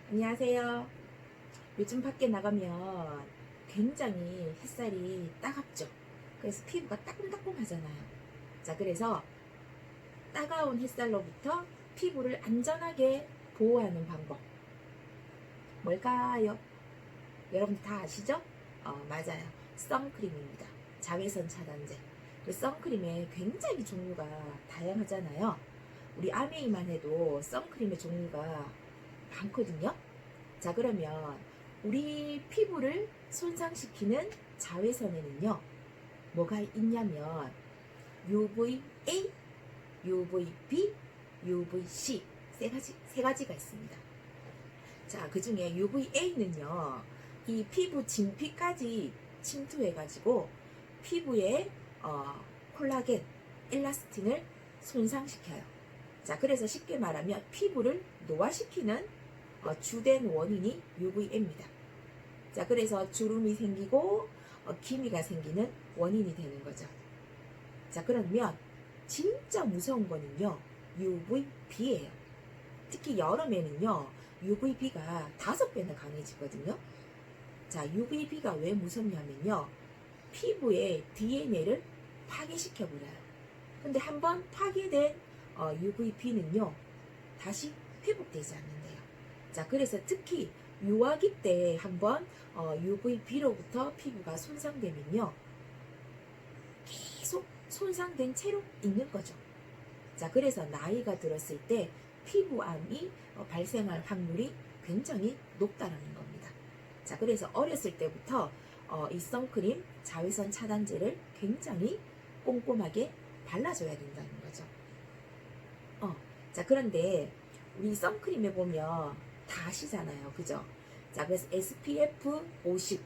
안녕하세요. 요즘 밖에 나가면 굉장히 햇살이 따갑죠. 그래서 피부가 따끔따끔 하잖아요. 자, 그래서 따가운 햇살로부터 피부를 안전하게 보호하는 방법 뭘까요? 여러분 다 아시죠? 맞아요. 선크림입니다. 자외선 차단제. 그 선크림에 굉장히 종류가 다양하잖아요. 우리 아메이만 해도 선크림의 종류가 많거든요. 자, 그러면 우리 피부를 손상시키는 자외선에는요, 뭐가 있냐면 UVA, UVB, UVC 세 가지가 있습니다. 자, 그 중에 UVA는요, 이 피부 진피까지 침투해가지고 피부에 콜라겐, 엘라스틴을 손상시켜요. 자, 그래서 쉽게 말하면 피부를 노화시키는 주된 원인이 UVA입니다. 자, 그래서 주름이 생기고 기미가 생기는 원인이 되는 거죠. 자, 그러면 진짜 무서운 거는요, UVB예요. 특히 여름에는요, UVB가 5배나 강해지거든요. 자, UVB가 왜 무섭냐면요, 피부의 DNA를 파괴시켜버려요. 근데 한번 파괴된 UVB는요, 다시 회복되지 않는데요. 자, 그래서 특히 유아기 때 한번 UVB로부터 피부가 손상되면요, 계속 손상된 채로 있는 거죠. 자, 그래서 나이가 들었을 때 피부암이 발생할 확률이 굉장히 높다는 겁니다. 자, 그래서 어렸을 때부터 이 선크림 자외선 차단제를 굉장히 꼼꼼하게 발라줘야 된다는 거죠. 자, 그런데 우리 선크림에 보면 다 아시잖아요. 그죠? 자, 그래서 SPF 50,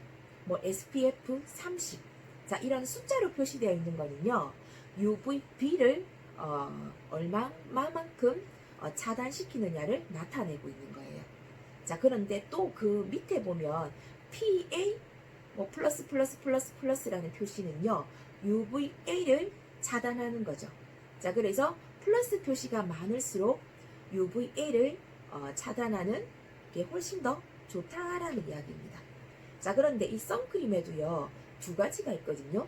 뭐 SPF 30. 자, 이런 숫자로 표시되어 있는 거는요, UVB를 얼마만큼 차단시키느냐를 나타내고 있는 거예요. 자, 그런데 또 그 밑에 보면 PA 뭐 플러스라는 표시는요, UVA를 차단하는 거죠. 자, 그래서 플러스 표시가 많을수록 UVA를 차단하는 게 훨씬 더 좋다라는 이야기입니다. 자, 그런데 이 선크림에도요, 두 가지가 있거든요.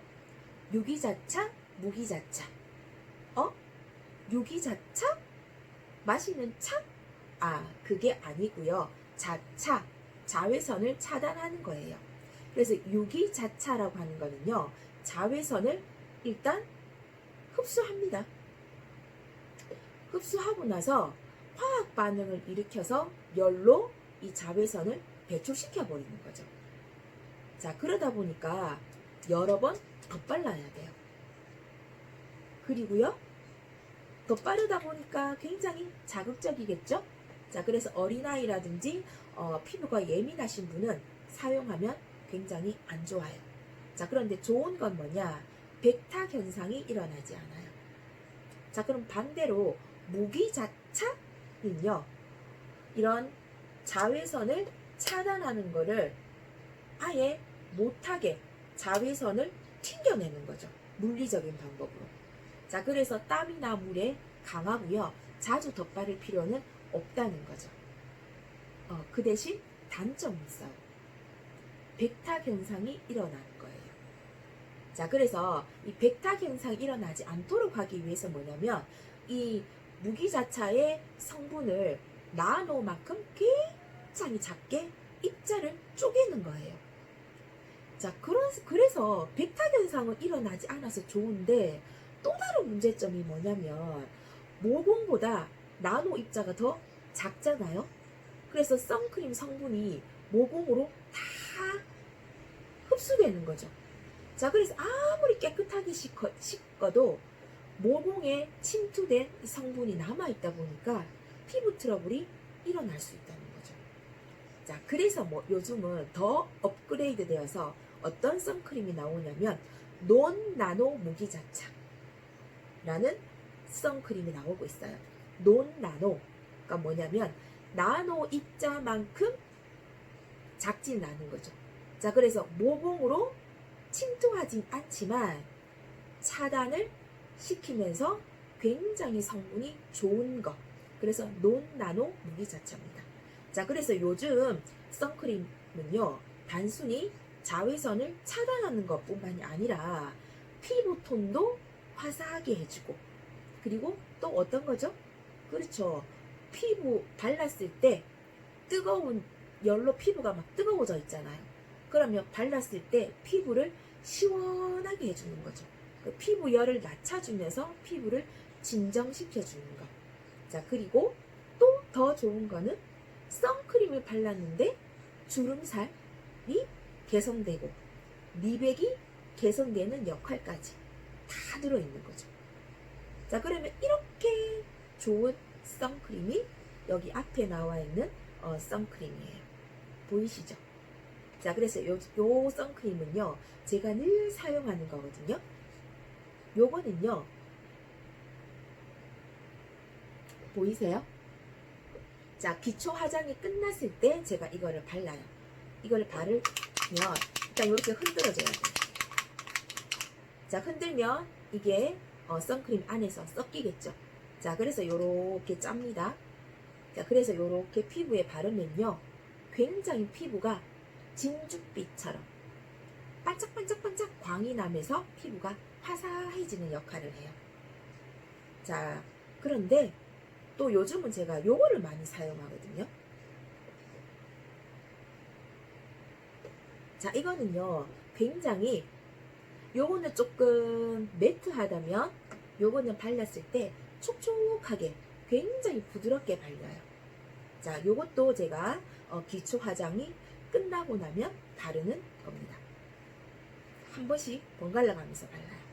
유기자차, 무기자차. 유기자차? 마시는 차? 그게 아니고요. 자차, 자외선을 차단하는 거예요. 그래서 유기자차라고 하는 거는요, 자외선을 일단 흡수합니다. 흡수하고 나서 화학 반응을 일으켜서 열로 이 자외선을 배출시켜 버리는 거죠. 자, 그러다 보니까 여러 번 덧발라야 돼요. 그리고요, 덧바르다 보니까 굉장히 자극적이겠죠? 자, 그래서 어린아이라든지 피부가 예민하신 분은 사용하면 굉장히 안 좋아요. 자, 그런데 좋은 건 뭐냐? 백탁 현상이 일어나지 않아요. 자, 그럼 반대로 무기자차는요, 이런 자외선을 차단하는 거를 아예 못하게 자외선을 튕겨내는 거죠. 물리적인 방법으로. 자, 그래서 땀이나 물에 강하고요, 자주 덧바를 필요는 없다는 거죠. 그 대신 단점이 있어요. 백탁 현상이 일어나는 거예요. 자, 그래서 이 백탁 현상이 일어나지 않도록 하기 위해서 뭐냐면, 이 무기자차의 성분을 나노만큼 굉장히 작게 입자를 쪼개는 거예요. 자, 그래서 백탁 현상은 일어나지 않아서 좋은데, 또 다른 문제점이 뭐냐면 모공보다 나노 입자가 더 작잖아요. 그래서 선크림 성분이 모공으로 다 흡수되는 거죠. 자, 그래서 아무리 깨끗하게 씻어도 모공에 침투된 성분이 남아있다 보니까 피부 트러블이 일어날 수 있다는 거죠. 자, 그래서 뭐 요즘은 더 업그레이드 되어서 어떤 선크림이 나오냐면 논나노 무기자차 라는 선크림이 나오고 있어요. 논나노가 뭐냐면 나노 입자만큼 작진 않은 거죠. 자, 그래서 모공으로 침투하진 않지만 차단을 시키면서 굉장히 성분이 좋은 것. 그래서 논나노 무기자차입니다. 자, 그래서 요즘 선크림은요, 단순히 자외선을 차단하는 것뿐만이 아니라 피부톤도 화사하게 해주고, 그리고 또 어떤 거죠? 그렇죠. 피부 발랐을 때 뜨거운 열로 피부가 막 뜨거워져 있잖아요. 그러면 발랐을 때 피부를 시원하게 해주는 거죠. 그 피부 열을 낮춰주면서 피부를 진정시켜주는 거. 자, 그리고 또 더 좋은 거는 선크림을 발랐는데 주름살이 개선되고 미백이 개선되는 역할까지 다 들어있는 거죠. 자, 그러면 이렇게 좋은 선크림이 여기 앞에 나와 있는 선크림이에요. 보이시죠? 자, 그래서 요 선크림은요, 제가 늘 사용하는 거거든요. 요거는요, 보이세요? 자, 기초 화장이 끝났을 때 제가 이거를 발라요. 이걸 바르면 일단 이렇게 흔들어줘야 돼요. 자, 흔들면 이게 선크림 안에서 섞이겠죠. 자, 그래서 요렇게 짭니다. 자, 그래서 요렇게 피부에 바르면요, 굉장히 피부가 진주빛처럼 반짝반짝반짝 광이 나면서 피부가 화사해지는 역할을 해요. 자, 그런데 또 요즘은 제가 요거를 많이 사용하거든요. 자, 이거는요, 굉장히, 요거는 조금 매트하다면 요거는 발랐을 때 촉촉하게 굉장히 부드럽게 발려요. 자, 요것도 제가 기초 화장이 끝나고 나면 바르는 겁니다. 한 번씩 번갈아 가면서 발라요.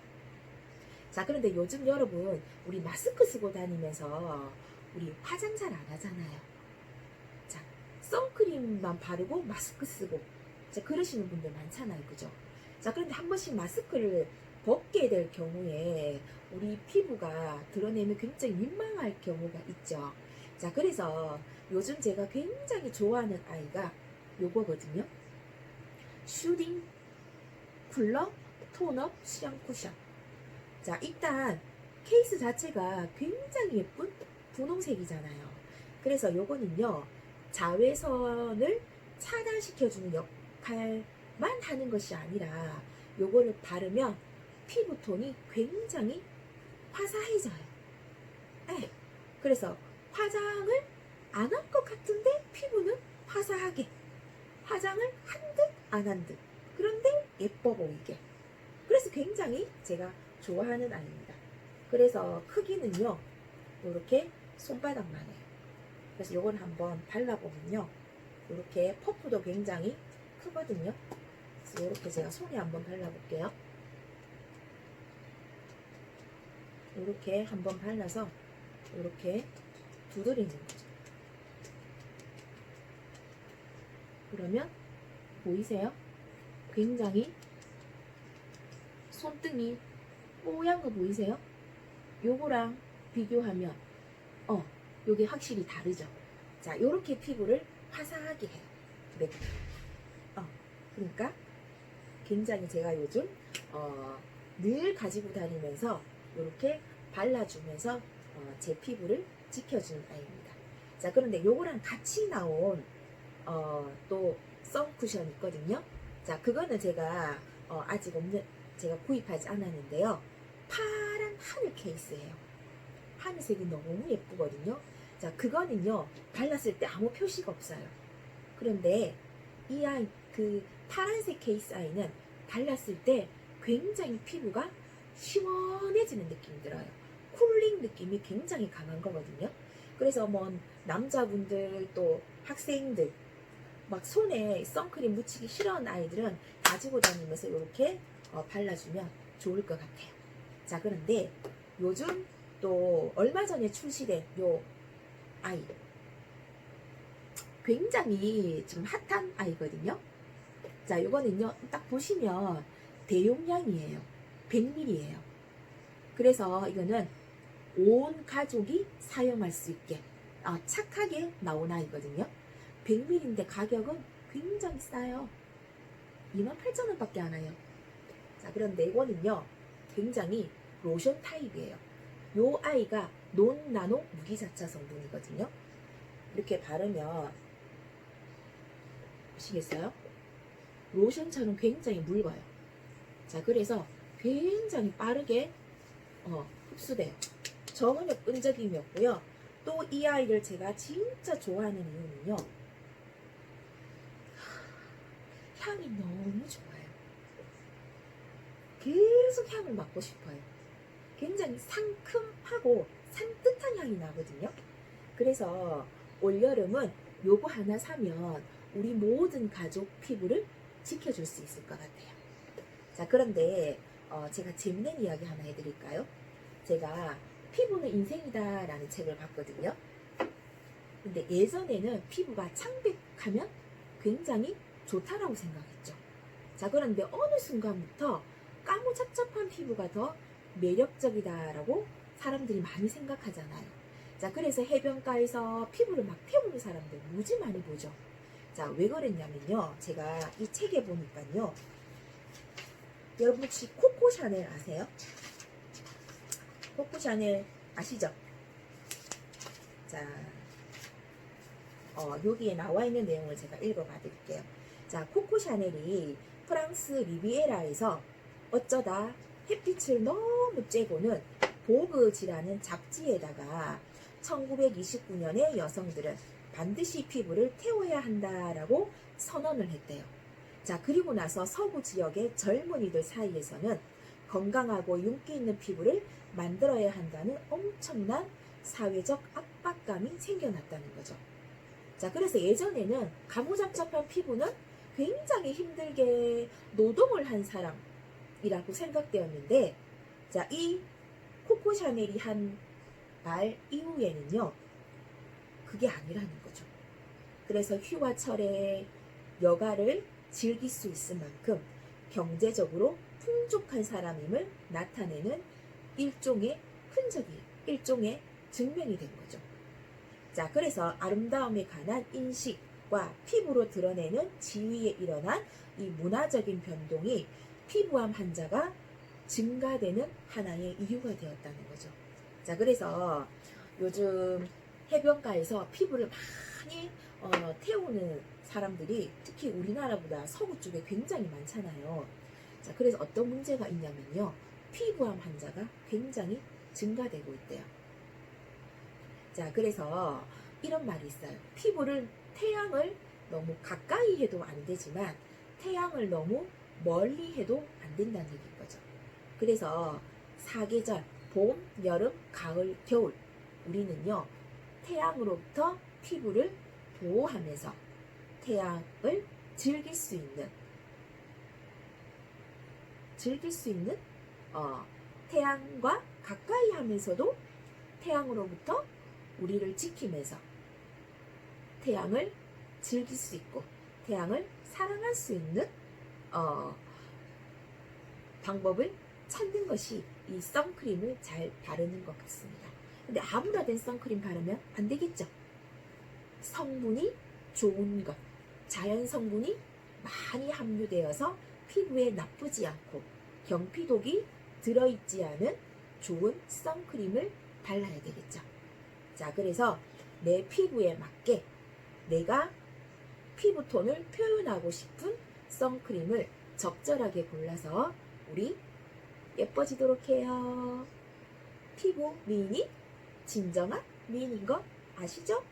자, 그런데 요즘 여러분, 우리 마스크 쓰고 다니면서 우리 화장 잘 안 하잖아요. 자, 선크림만 바르고 마스크 쓰고, 자, 그러시는 분들 많잖아요. 그죠? 자, 그런데 한 번씩 마스크를 벗게 될 경우에 우리 피부가 드러내면 굉장히 민망할 경우가 있죠. 자, 그래서 요즘 제가 굉장히 좋아하는 아이가 요거거든요. 슈딩 쿨러 톤업 수영 쿠션. 자, 일단 케이스 자체가 굉장히 예쁜 분홍색이잖아요. 그래서 요거는요, 자외선을 차단시켜주는 역할만 하는 것이 아니라 요거를 바르면 피부톤이 굉장히 화사해져요. 네. 그래서 화장을 안 한 것 같은데 피부는 화사하게, 화장을 한 듯 안 한 듯, 그런데 예뻐 보이게. 그래서 굉장히 제가 좋아하는 아이입니다. 그래서 크기는요, 이렇게 손바닥만 해요. 그래서 요걸 한번 발라보면요, 이렇게 퍼프도 굉장히 크거든요. 그래서 이렇게 제가 손에 한번 발라볼게요. 이렇게 한번 발라서 이렇게 두드리는 거죠. 그러면 보이세요? 굉장히 손등이 뽀얀 거 보이세요? 요거랑 비교하면 요게 확실히 다르죠. 자, 요렇게 피부를 화사하게 해요. 네. 그러니까 굉장히 제가 요즘 늘 가지고 다니면서 이렇게 발라주면서 제 피부를 지켜주는 아이입니다. 자, 그런데 요거랑 같이 나온 또 선쿠션 있거든요. 자, 그거는 제가 아직 제가 구입하지 않았는데요. 파란 하늘 케이스예요. 하늘색이 너무 예쁘거든요. 자, 그거는요, 발랐을 때 아무 표시가 없어요. 그런데 이 아이, 그 파란색 케이스 아이는 발랐을 때 굉장히 피부가 시원해지는 느낌이 들어요. 쿨링 느낌이 굉장히 강한 거거든요. 그래서 뭐 남자분들 또 학생들 막 손에 선크림 묻히기 싫어하는 아이들은 가지고 다니면서 이렇게 발라주면 좋을 것 같아요. 자, 그런데 요즘 또 얼마 전에 출시된 요 아이, 굉장히 지금 핫한 아이거든요. 자, 이거는요, 딱 보시면 대용량이에요. 100ml예요. 그래서 이거는 온 가족이 사용할 수 있게 착하게 나온 아이거든요. 100ml인데 가격은 굉장히 싸요. 28,000원 밖에 안 해요. 자, 그런데 이거는요, 굉장히 로션 타입이에요. 요 아이가 논나노 무기자차 성분이거든요. 이렇게 바르면 보시겠어요? 로션처럼 굉장히 묽어요. 자, 그래서 굉장히 빠르게 흡수돼요. 전혀 끈적임이 없고요. 또 이 아이를 제가 진짜 좋아하는 이유는요. 향이 너무 좋아요. 계속 향을 맡고 싶어요. 굉장히 상큼하고 산뜻한 향이 나거든요. 그래서 올여름은 요거 하나 사면 우리 모든 가족 피부를 지켜줄 수 있을 것 같아요. 자, 그런데 제가 재밌는 이야기 하나 해드릴까요? 제가 피부는 인생이다 라는 책을 봤거든요. 근데 예전에는 피부가 창백하면 굉장히 좋다라고 생각했죠. 자, 그런데 어느 순간부터 까무잡잡한 피부가 더 매력적이다라고 사람들이 많이 생각하잖아요. 자, 그래서 해변가에서 피부를 막 태우는 사람들 무지 많이 보죠. 자, 왜 그랬냐면요. 제가 이 책에 보니까요. 여러분 혹시 코코 샤넬 아세요? 코코 샤넬 아시죠? 자, 여기에 나와 있는 내용을 제가 읽어봐 드릴게요. 자, 코코 샤넬이 프랑스 리비에라에서 어쩌다 햇빛을 너무 쬐고는 보그지라는 잡지에다가 1929년에 여성들은 반드시 피부를 태워야 한다라고 선언을 했대요. 자, 그리고 나서 서부 지역의 젊은이들 사이에서는 건강하고 윤기 있는 피부를 만들어야 한다는 엄청난 사회적 압박감이 생겨났다는 거죠. 자, 그래서 예전에는 가무잡잡한 피부는 굉장히 힘들게 노동을 한 사람이라고 생각되었는데, 자, 이 코코 샤넬이 한 말 이후에는요, 그게 아니라는 거죠. 그래서 휴가철에 여가를 즐길 수 있을 만큼 경제적으로 풍족한 사람임을 나타내는 일종의 흔적이, 일종의 증명이 된 거죠. 자, 그래서 아름다움에 관한 인식과 피부로 드러내는 지위에 일어난 이 문화적인 변동이 피부암 환자가 증가되는 하나의 이유가 되었다는 거죠. 자, 그래서 요즘 해변가에서 피부를 많이 태우는 사람들이 특히 우리나라보다 서구 쪽에 굉장히 많잖아요. 자, 그래서 어떤 문제가 있냐면요. 피부암 환자가 굉장히 증가되고 있대요. 자, 그래서 이런 말이 있어요. 피부를 태양을 너무 가까이 해도 안 되지만 태양을 너무 멀리 해도 안 된다는 얘기인 거죠. 그래서 사계절, 봄, 여름, 가을, 겨울 우리는요. 태양으로부터 피부를 보호하면서 태양을 즐길 수 있는 태양과 가까이 하면서도 태양으로부터 우리를 지키면서 태양을 즐길 수 있고 태양을 사랑할 수 있는 방법을 찾는 것이 이 선크림을 잘 바르는 것 같습니다. 근데 아무나 된 선크림 바르면 안 되겠죠. 성분이 좋은 것, 자연 성분이 많이 함유되어서 피부에 나쁘지 않고 경피독이 들어있지 않은 좋은 선크림을 발라야 되겠죠. 자, 그래서 내 피부에 맞게 내가 피부톤을 표현하고 싶은 선크림을 적절하게 골라서 우리 예뻐지도록 해요. 피부 미인이 진정한 미인인 거 아시죠?